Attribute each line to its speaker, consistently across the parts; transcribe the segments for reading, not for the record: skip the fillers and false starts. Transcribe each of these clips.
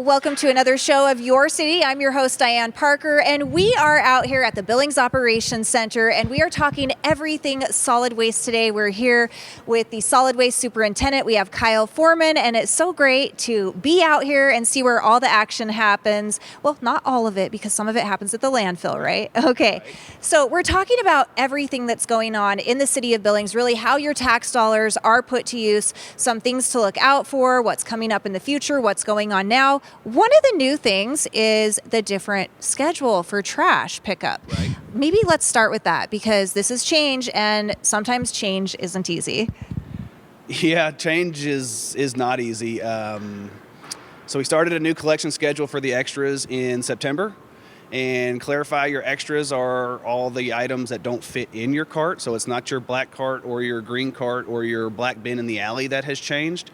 Speaker 1: Welcome to another show of Your City. I'm your host, Dianne Parker, and we are out here at the Billings Operations Center, and we are talking everything solid waste today. We're here with the Solid Waste Superintendent. We have Kyle Foreman, and it's so great to be out here and see where all the action happens. Well, not all of it, because some of it happens at the landfill, right? Okay. So we're talking about everything that's going on in the city of Billings, really how your tax dollars are put to use, some things to look out for, what's coming up in the future, what's going on now. One of the new things is the different schedule for trash pickup.
Speaker 2: Right.
Speaker 1: Maybe let's start with that, because this is change, and sometimes change isn't easy.
Speaker 2: Yeah, change is not easy. So we started a new collection schedule for the extras in September. And clarify, your extras are all the items that don't fit in your cart. So it's not your black cart or your green cart or your black bin in the alley that has changed.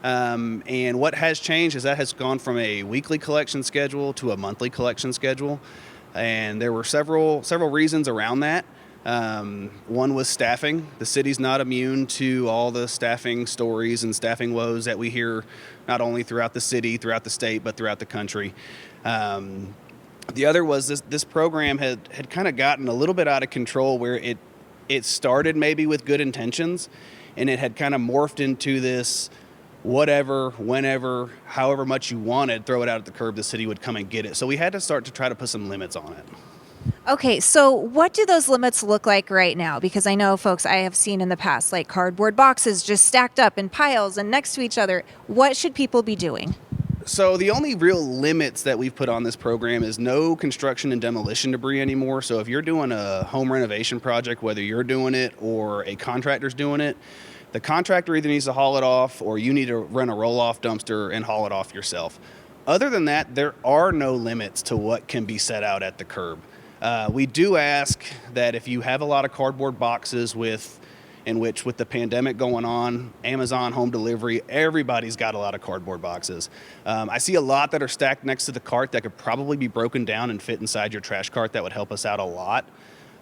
Speaker 2: And what has changed is that has gone from a weekly collection schedule to a monthly collection schedule. And there were several reasons around that. One was staffing. The city's not immune to all the staffing stories and staffing woes that we hear not only throughout the city, throughout the state, but throughout the country. The other was this program had kind of gotten a little bit out of control, where it started maybe with good intentions, and it had kind of morphed into this whatever, whenever, however much you wanted, throw it out at the curb, the city would come and get it. So we had to start to try to put some limits on it.
Speaker 1: Okay, so what do those limits look like right now? Because I know, folks, I have seen in the past, like cardboard boxes just stacked up in piles and next to each other. What should people be doing?
Speaker 2: So the only real limits that we've put on this program is no construction and demolition debris anymore. So if you're doing a home renovation project, whether you're doing it or a contractor's doing it, the contractor either needs to haul it off, or you need to rent a roll-off dumpster and haul it off yourself. Other than that, there are no limits to what can be set out at the curb. We do ask that if you have a lot of cardboard boxes with the pandemic going on, Amazon home delivery, everybody's got a lot of cardboard boxes. I see a lot that are stacked next to the cart that could probably be broken down and fit inside your trash cart. That would help us out a lot.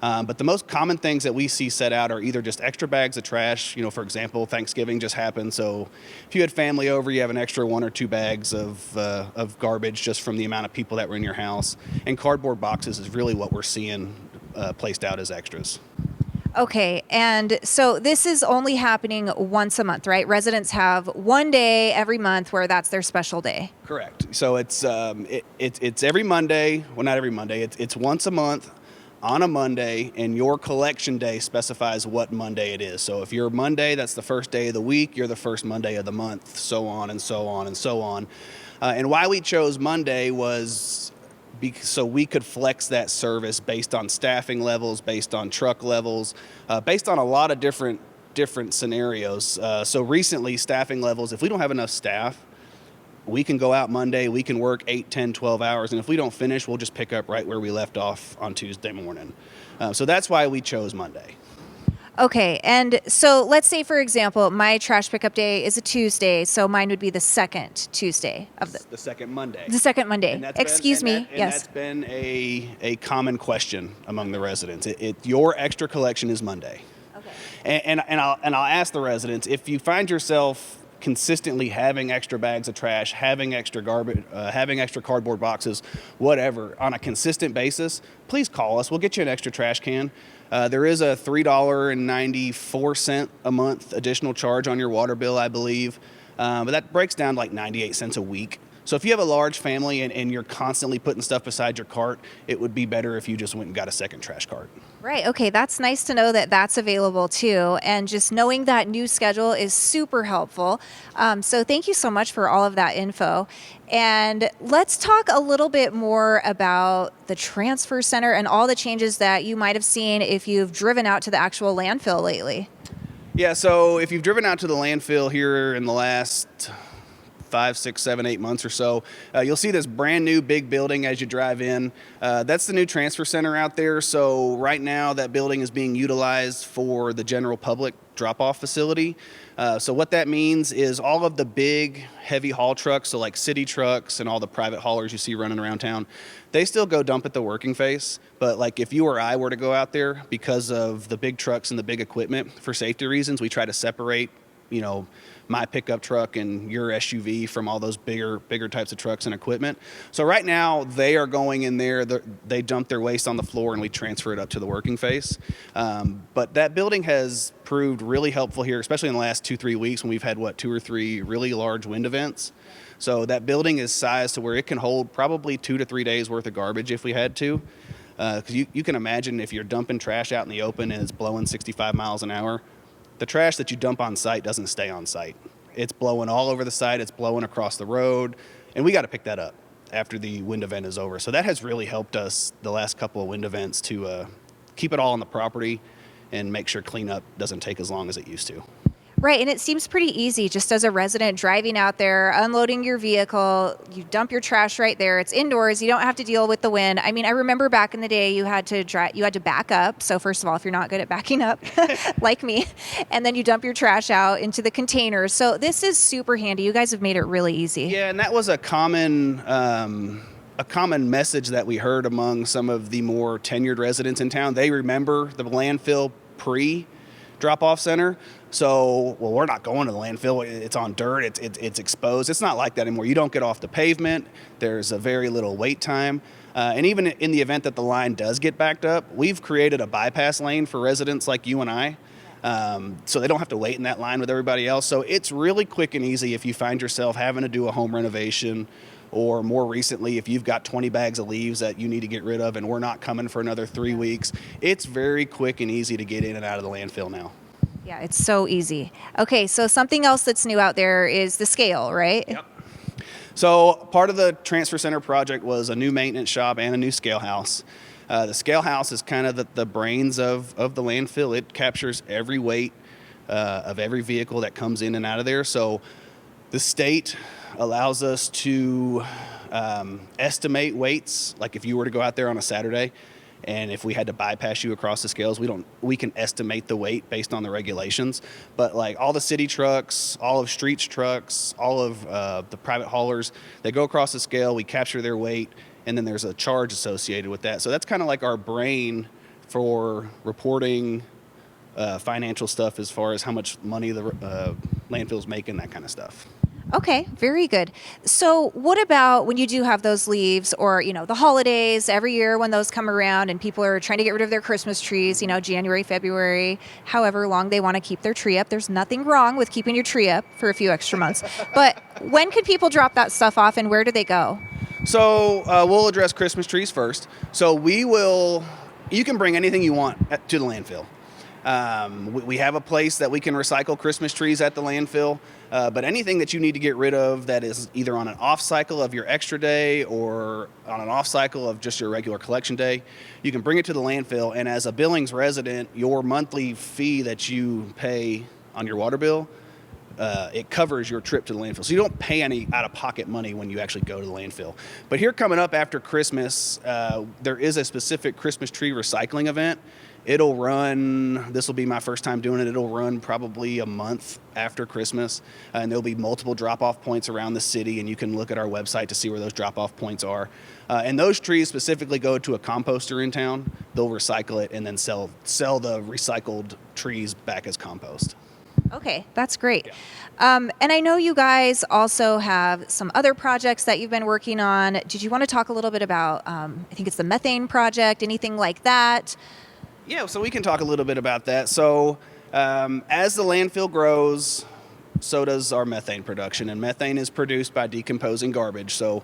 Speaker 2: But the most common things that we see set out are either just extra bags of trash. You know, for example, Thanksgiving just happened. So if you had family over, you have an extra 1 or 2 bags of garbage just from the amount of people that were in your house. And cardboard boxes is really what we're seeing placed out as extras.
Speaker 1: Okay, and so this is only happening once a month, right? Residents have one day every month where that's their special day.
Speaker 2: Correct. So it's every Monday. Well, not every Monday. It's once a month on a Monday, and your collection day specifies what Monday it is. So if you're Monday, that's the first day of the week. You're the first Monday of the month, so on and so on and so on. And why we chose Monday was so we could flex that service based on staffing levels, based on truck levels, based on a lot of different scenarios. So recently, staffing levels, if we don't have enough staff, we can go out Monday, we can work 8, 10, 12 hours, and if we don't finish, we'll just pick up right where we left off on Tuesday morning. So that's why we chose Monday.
Speaker 1: Okay, and so let's say, for example, my trash pickup day is a Tuesday, so mine would be the second Tuesday of
Speaker 2: the second Monday.
Speaker 1: The second Monday. Excuse me.
Speaker 2: Yes. That's been a common question among the residents. Your extra collection is Monday. Okay. And I'll ask the residents, if you find yourself consistently having extra bags of trash, having extra garbage, having extra cardboard boxes, whatever, on a consistent basis, please call us. We'll get you an extra trash can. There is a $3.94 a month additional charge on your water bill, I believe. But that breaks down to like 98 cents a week. So if you have a large family and you're constantly putting stuff beside your cart, it would be better if you just went and got a second trash cart.
Speaker 1: Right. Okay. That's nice to know that that's available too. And just knowing that new schedule is super helpful. So thank you so much for all of that info. And let's talk a little bit more about the transfer center and all the changes that you might have seen if you've driven out to the actual landfill lately.
Speaker 2: Yeah. So if you've driven out to the landfill here in the last 5, 6, 7, 8 months or so, you'll see this brand new big building as you drive in. That's the new transfer center out there. So right now that building is being utilized for the general public drop-off facility. So what that means is all of the big heavy haul trucks, so like city trucks and all the private haulers you see running around town, they still go dump at the working face. But like if you or I were to go out there, because of the big trucks and the big equipment, for safety reasons, we try to separate my pickup truck and your SUV from all those bigger types of trucks and equipment. So right now they are going in there, they dump their waste on the floor and we transfer it up to the working face. But that building has proved really helpful here, especially in the last 2-3 weeks when we've had 2 or 3 really large wind events. So that building is sized to where it can hold probably 2 to 3 days worth of garbage if we had to. Because you can imagine if you're dumping trash out in the open and it's blowing 65 miles an hour, the trash that you dump on site doesn't stay on site. It's blowing all over the site, it's blowing across the road, and we got to pick that up after the wind event is over. So that has really helped us the last couple of wind events to keep it all on the property and make sure cleanup doesn't take as long as it used to.
Speaker 1: Right, and it seems pretty easy just as a resident driving out there, unloading your vehicle, you dump your trash right there. It's indoors. You don't have to deal with the wind. I mean, I remember back in the day you had to back up. So first of all, if you're not good at backing up like me, and then you dump your trash out into the containers. So this is super handy. You guys have made it really easy.
Speaker 2: Yeah, and that was a common message that we heard among some of the more tenured residents in town. They remember the landfill pre-drop-off center. So, well, we're not going to the landfill. It's on dirt. It's exposed. It's not like that anymore. You don't get off the pavement. There's a very little wait time. And even in the event that the line does get backed up, we've created a bypass lane for residents like you and I. So they don't have to wait in that line with everybody else. So it's really quick and easy if you find yourself having to do a home renovation, or more recently, if you've got 20 bags of leaves that you need to get rid of and we're not coming for another 3 weeks. It's very quick and easy to get in and out of the landfill now.
Speaker 1: Yeah, it's so easy. Okay, so something else that's new out there is the scale, right?
Speaker 2: Yep. So part of the transfer center project was a new maintenance shop and a new scale house. The scale house is kind of the brains of the landfill. It captures every weight of every vehicle that comes in and out of there. So the state allows us to estimate weights. Like if you were to go out there on a Saturday, and if we had to bypass you across the scales, we can estimate the weight based on the regulations. But like all the city trucks, all of Street's trucks, all of the private haulers, they go across the scale, we capture their weight, and then there's a charge associated with that. So that's kind of like our brain for reporting financial stuff as far as how much money the landfill's making, that kind of stuff.
Speaker 1: Okay, very good. So what about when you do have those leaves, or, the holidays every year when those come around and people are trying to get rid of their Christmas trees, January, February, however long they want to keep their tree up. There's nothing wrong with keeping your tree up for a few extra months. But when could people drop that stuff off and where do they go?
Speaker 2: So we'll address Christmas trees first. So you can bring anything you want to the landfill. We have a place that we can recycle Christmas trees at the landfill, but anything that you need to get rid of that is either on an off cycle of your extra day or on an off cycle of just your regular collection day, you can bring it to the landfill. And as a Billings resident, your monthly fee that you pay on your water bill, it covers your trip to the landfill. So you don't pay any out-of-pocket money when you actually go to the landfill. But here coming up after Christmas, there is a specific Christmas tree recycling event. It'll run, this will be my first time doing it, it'll run probably a month after Christmas, and there'll be multiple drop-off points around the city, and you can look at our website to see where those drop-off points are. And those trees specifically go to a composter in town. They'll recycle it and then sell the recycled trees back as compost.
Speaker 1: Okay, that's great. Yeah. And I know you guys also have some other projects that you've been working on. Did you want to talk a little bit about, I think it's the methane project, anything like that?
Speaker 2: Yeah, so we can talk a little bit about that. So as the landfill grows, so does our methane production. And methane is produced by decomposing garbage. So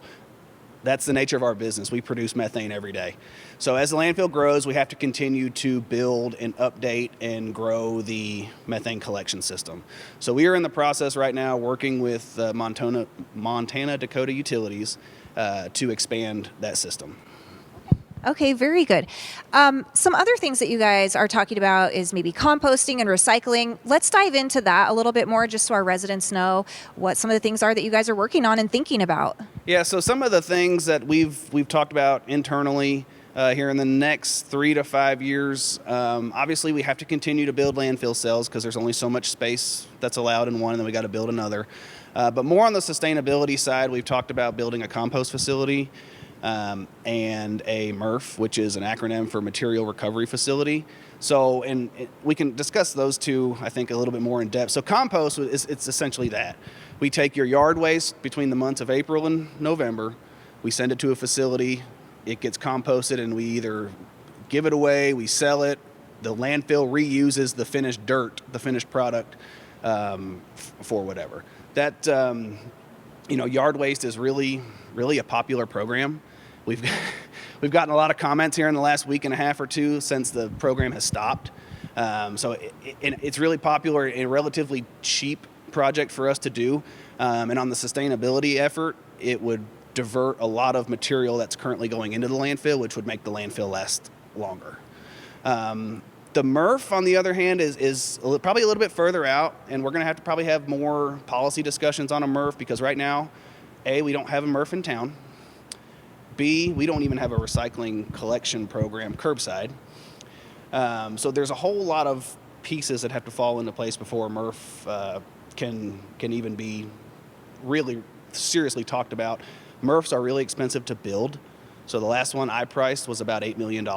Speaker 2: that's the nature of our business. We produce methane every day. So as the landfill grows, we have to continue to build and update and grow the methane collection system. So we are in the process right now working with Montana Dakota Utilities to expand that system.
Speaker 1: Okay, very good. Some other things that you guys are talking about is maybe composting and recycling. Let's dive into that a little bit more just so our residents know what some of the things are that you guys are working on and thinking about.
Speaker 2: Yeah, so some of the things that we've talked about internally here in the next 3 to 5 years, obviously we have to continue to build landfill cells because there's only so much space that's allowed in one, and then we got to build another. But more on the sustainability side, we've talked about building a compost facility. and a MRF, which is an acronym for Material Recovery Facility. So, and we can discuss those two, I think, a little bit more in depth. So compost, it's essentially that. We take your yard waste between the months of April and November, we send it to a facility, it gets composted, and we either give it away, we sell it, the landfill reuses the finished dirt, the finished product, for whatever. That, yard waste is really a popular program. We've gotten a lot of comments here in the last week and a half or two since the program has stopped. So it's really popular, a relatively cheap project for us to do. And on the sustainability effort, it would divert a lot of material that's currently going into the landfill, which would make the landfill last longer. The MRF, on the other hand, is probably a little bit further out, and we're going to have to probably have more policy discussions on a MRF because right now, A, we don't have a MRF in town. B, we don't even have a recycling collection program curbside. So there's a whole lot of pieces that have to fall into place before a MRF can even be really seriously talked about. MRFs are really expensive to build. So the last one I priced was about $8 million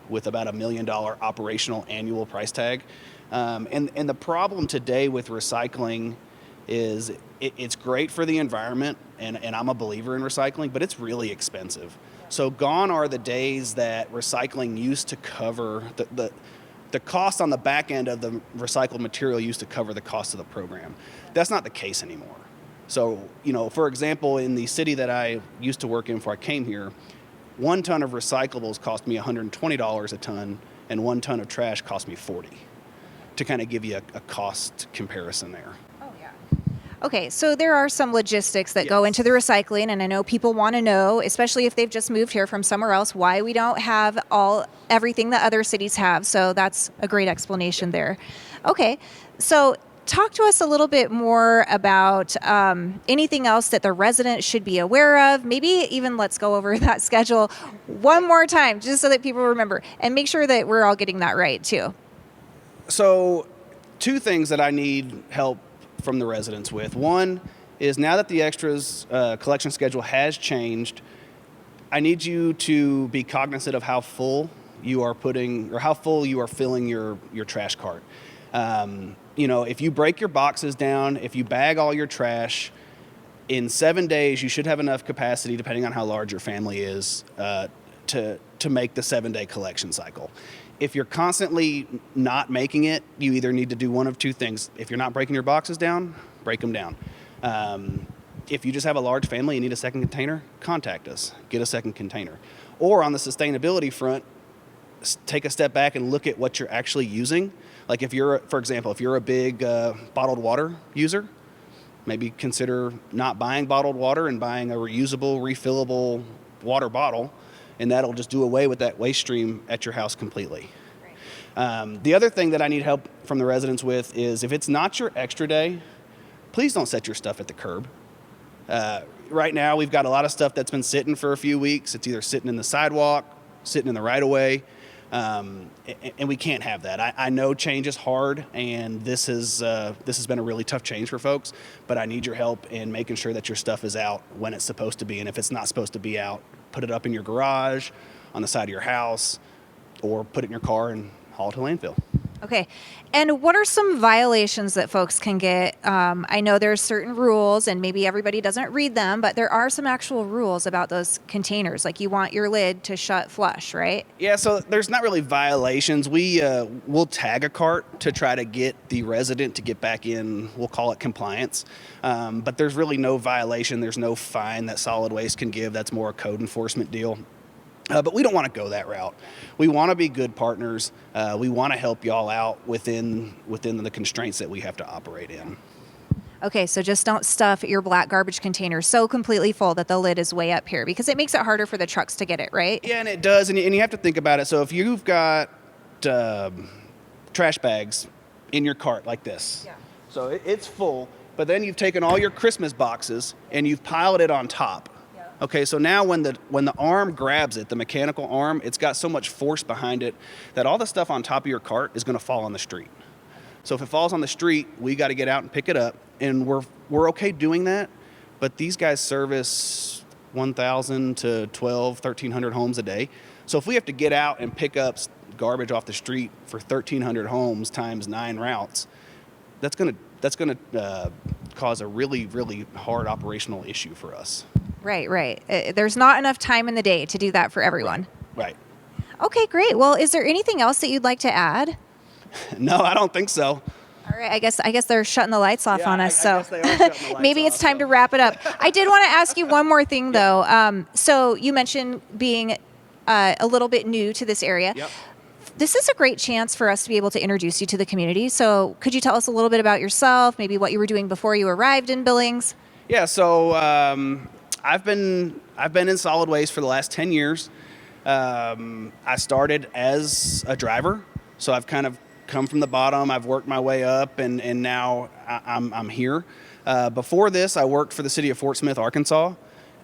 Speaker 2: with about $1 million operational annual price tag. And the problem today with recycling is it's great for the environment, and I'm a believer in recycling, but it's really expensive. So gone are the days that recycling used to cover the cost on the back end of the recycled material used to cover the cost of the program. That's not the case anymore. So, for example, in the city that I used to work in before I came here, 1 ton of recyclables cost me $120 a ton, and 1 ton of trash cost me $40, to kind of give you a cost comparison there.
Speaker 1: Okay, so there are some logistics that go into the recycling, and I know people want to know, especially if they've just moved here from somewhere else, why we don't have everything that other cities have. So that's a great explanation there. Okay, so talk to us a little bit more about anything else that the residents should be aware of. Maybe even let's go over that schedule one more time, just so that people remember, and make sure that we're all getting that right too.
Speaker 2: So 2 things that I need help from the residents with. One is, now that the extras collection schedule has changed, I need you to be cognizant of how full you are filling your trash cart. If you break your boxes down, if you bag all your trash, in 7 days you should have enough capacity, depending on how large your family is, to make the 7-day collection cycle. If you're constantly not making it, you either need to do one of 2 things. If you're not breaking your boxes down, break them down. If you just have a large family and need a second container, contact us. Get a second container. Or on the sustainability front, take a step back and look at what you're actually using. Like for example, if you're a big bottled water user, maybe consider not buying bottled water and buying a reusable, refillable water bottle, and that'll just do away with that waste stream at your house completely. Right. The other thing that I need help from the residents with is, if it's not your extra day, please don't set your stuff at the curb. Right now, we've got a lot of stuff that's been sitting for a few weeks. It's either sitting in the sidewalk, sitting in the right-of-way, and we can't have that. I know change is hard, and this has been a really tough change for folks, but I need your help in making sure that your stuff is out when it's supposed to be, and if it's not supposed to be out, put it up in your garage, on the side of your house, or put it in your car and haul it to landfill.
Speaker 1: Okay. And what are some violations that folks can get? I know there's certain rules, and maybe everybody doesn't read them, but there are some actual rules about those containers. Like, you want your lid to shut flush, right?
Speaker 2: Yeah, so there's not really violations. We'll tag a cart to try to get the resident to get back in, we'll call it compliance. But there's really no violation. There's no fine that Solid Waste can give. That's more a code enforcement deal. But we don't want to go that route. We want to be good partners. We want to help y'all out within the constraints that we have to operate in.
Speaker 1: Okay, so just don't stuff your black garbage container so completely full that the lid is way up here, because it makes it harder for the trucks to get it, right?
Speaker 2: Yeah, and it does, and you have to think about it. So if you've got trash bags in your cart like this, so it's full, but then you've taken all your Christmas boxes and you've piled it on top. Okay, so now when the arm grabs it, the mechanical arm, it's got so much force behind it that all the stuff on top of your cart is going to fall on the street. So if it falls on the street, we got to get out and pick it up, and we're okay doing that. But these guys service 1,000 to 12, 1,300 homes a day. So if we have to get out and pick up garbage off the street for 1,300 homes times 9 routes, that's going to cause a really, really hard operational issue for us.
Speaker 1: Right. There's not enough time in the day to do that for everyone.
Speaker 2: Right.
Speaker 1: Okay, great. Well, is there anything else that you'd like to add?
Speaker 2: No, I don't think so.
Speaker 1: All right, I guess they're shutting the lights off on us,
Speaker 2: I guess they are shutting the lights
Speaker 1: maybe it's
Speaker 2: off,
Speaker 1: time to wrap it up. I did want to ask you one more thing, though. So you mentioned being a little bit new to this area.
Speaker 2: Yep.
Speaker 1: This is a great chance for us to be able to introduce you to the community. So could you tell us a little bit about yourself, maybe what you were doing before you arrived in Billings?
Speaker 2: Yeah, so I've been in solid waste for the last 10 years. I started as a driver, so I've kind of come from the bottom. I've worked my way up, and now I'm here. Before this, I worked for the city of Fort Smith, Arkansas,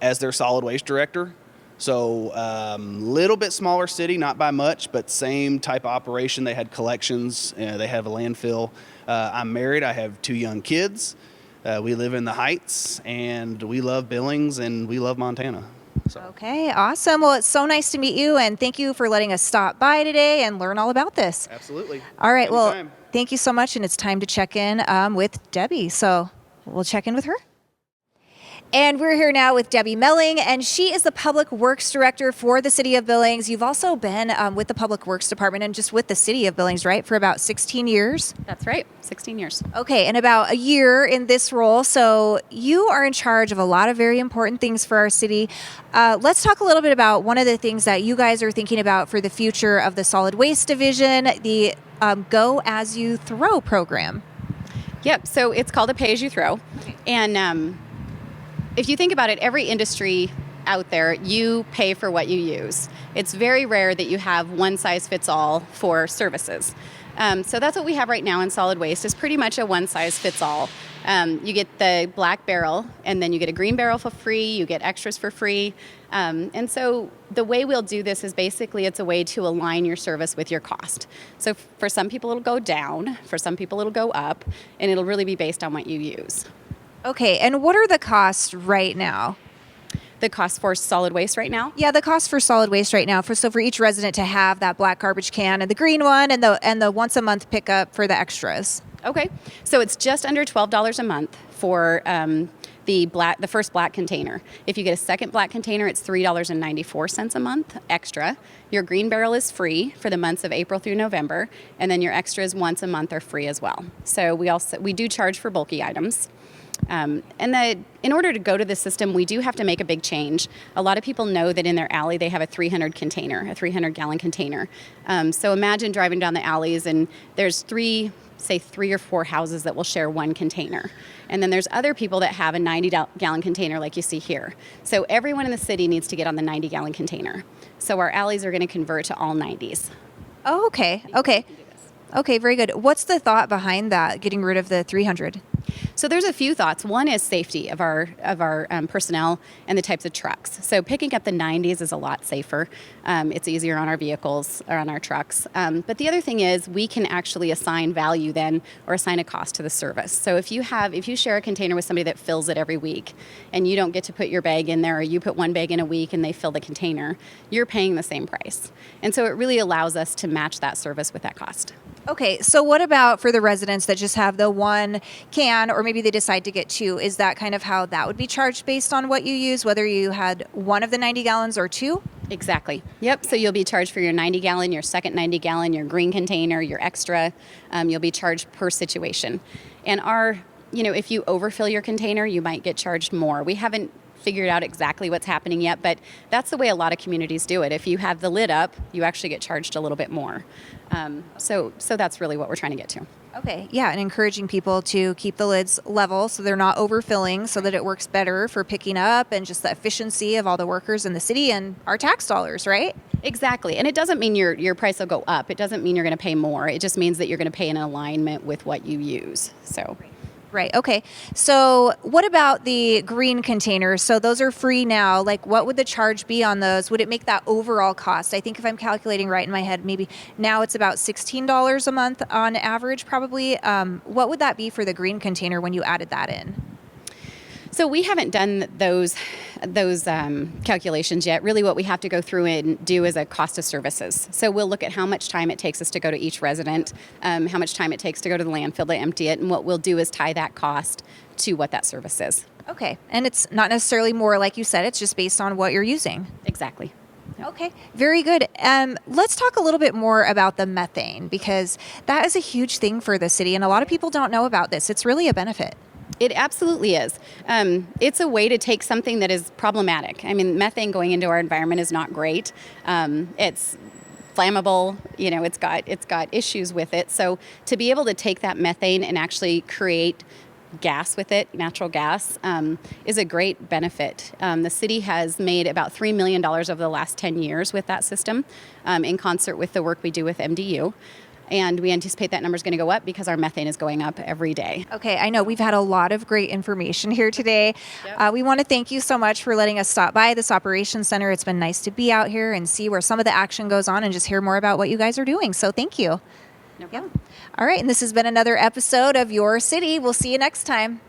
Speaker 2: as their solid waste director. So little bit smaller city, not by much, but same type of operation. They had collections. They have a landfill. I'm married. I have 2 young kids. We live in the Heights, and we love Billings, and we love Montana. So.
Speaker 1: Okay, awesome. Well, it's so nice to meet you, and thank you for letting us stop by today and learn all about this.
Speaker 2: Absolutely.
Speaker 1: All right,
Speaker 2: Anytime.
Speaker 1: well, thank you so much, and it's time to check in with Debbie. So we'll check in with her. And we're here now with Debbie Melling, and she is the Public Works Director for the City of Billings. You've also been with the Public Works Department and just with the City of Billings, right, for about 16 years?
Speaker 3: That's right, 16 years.
Speaker 1: Okay, and about a year in this role. So you are in charge of a lot of very important things for our city. Let's talk a little bit about one of the things that you guys are thinking about for the future of the Solid Waste Division, the Go As You Throw program.
Speaker 3: Yep, so it's called a pay-as-you-throw. And if you think about it, every industry out there, you pay for what you use. It's very rare that you have one size fits all for services. So that's what we have right now in solid waste, is pretty much a one size fits all. You get the black barrel, and then you get a green barrel for free, you get extras for free. And so the way we'll do this is basically it's a way to align your service with your cost. So for some people it'll go down, for some people it'll go up, and it'll really be based on what you use.
Speaker 1: Okay, and what are the costs right now?
Speaker 3: The cost for solid waste right now?
Speaker 1: Yeah, the cost for solid waste right now. For each resident to have that black garbage can and the green one and the once a month pickup for the extras.
Speaker 3: Okay, so it's just under $12 a month for the first black container. If you get a second black container, it's $3.94 a month extra. Your green barrel is free for the months of April through November, and then your extras once a month are free as well. So we do charge for bulky items. In order to go to this system, we do have to make a big change. A lot of people know that in their alley they have a 300-gallon container. So imagine driving down the alleys and there's 3 or 4 houses that will share one container. And then there's other people that have a 90-gallon container like you see here. So everyone in the city needs to get on the 90-gallon container. So our alleys are going to convert to all 90s.
Speaker 1: Oh, okay. Okay, very good. What's the thought behind that, getting rid of the 300?
Speaker 3: So there's a few thoughts. One is safety of our personnel and the types of trucks. So picking up the 90s is a lot safer. It's easier on our vehicles or on our trucks. But the other thing is we can actually assign value then or assign a cost to the service. So if you share a container with somebody that fills it every week and you don't get to put your bag in there, or you put one bag in a week and they fill the container, you're paying the same price. And so it really allows us to match that service with that cost.
Speaker 1: Okay, so what about for the residents that just have the one can, or maybe they decide to get 2? Is that kind of how that would be charged based on what you use, whether you had one of the 90 gallons or 2?
Speaker 3: Exactly. Yep. So you'll be charged for your 90-gallon, your second 90-gallon, your green container, your extra. You'll be charged per situation. And if you overfill your container, you might get charged more. We haven't figured out exactly what's happening yet, but that's the way a lot of communities do it. If you have the lid up, you actually get charged a little bit more. So that's really what we're trying to get to.
Speaker 1: Okay, yeah, and encouraging people to keep the lids level so they're not overfilling, so that it works better for picking up and just the efficiency of all the workers in the city and our tax dollars, right?
Speaker 3: Exactly. And it doesn't mean your price will go up. It doesn't mean you're going to pay more. It just means that you're going to pay in alignment with what you use. So.
Speaker 1: Right. Okay. So what about the green containers? So those are free now. Like, what would the charge be on those? Would it make that overall cost? I think if I'm calculating right in my head, maybe now it's about $16 a month on average, probably. What would that be for the green container when you added that in?
Speaker 3: So we haven't done those calculations yet. Really what we have to go through and do is a cost of services. So we'll look at how much time it takes us to go to each resident, how much time it takes to go to the landfill to empty it, and what we'll do is tie that cost to what that service is.
Speaker 1: Okay. And it's not necessarily more, like you said, it's just based on what you're using.
Speaker 3: Exactly.
Speaker 1: Okay, very good. Let's talk a little bit more about the methane, because that is a huge thing for the city, and a lot of people don't know about this. It's really a benefit.
Speaker 3: It absolutely is. It's a way to take something that is problematic. I mean, methane going into our environment is not great. It's flammable. You know, it's got issues with it. So to be able to take that methane and actually create gas with it, natural gas, is a great benefit. The city has made about $3 million over the last 10 years with that system, in concert with the work we do with MDU. And we anticipate that number is going to go up because our methane is going up every day.
Speaker 1: Okay, I know we've had a lot of great information here today.
Speaker 3: Yep.
Speaker 1: We want to thank you so much for letting us stop by this operations center. It's been nice to be out here and see where some of the action goes on and just hear more about what you guys are doing. So thank you.
Speaker 3: No problem.
Speaker 1: All right, and this has been another episode of Your City. We'll see you next time.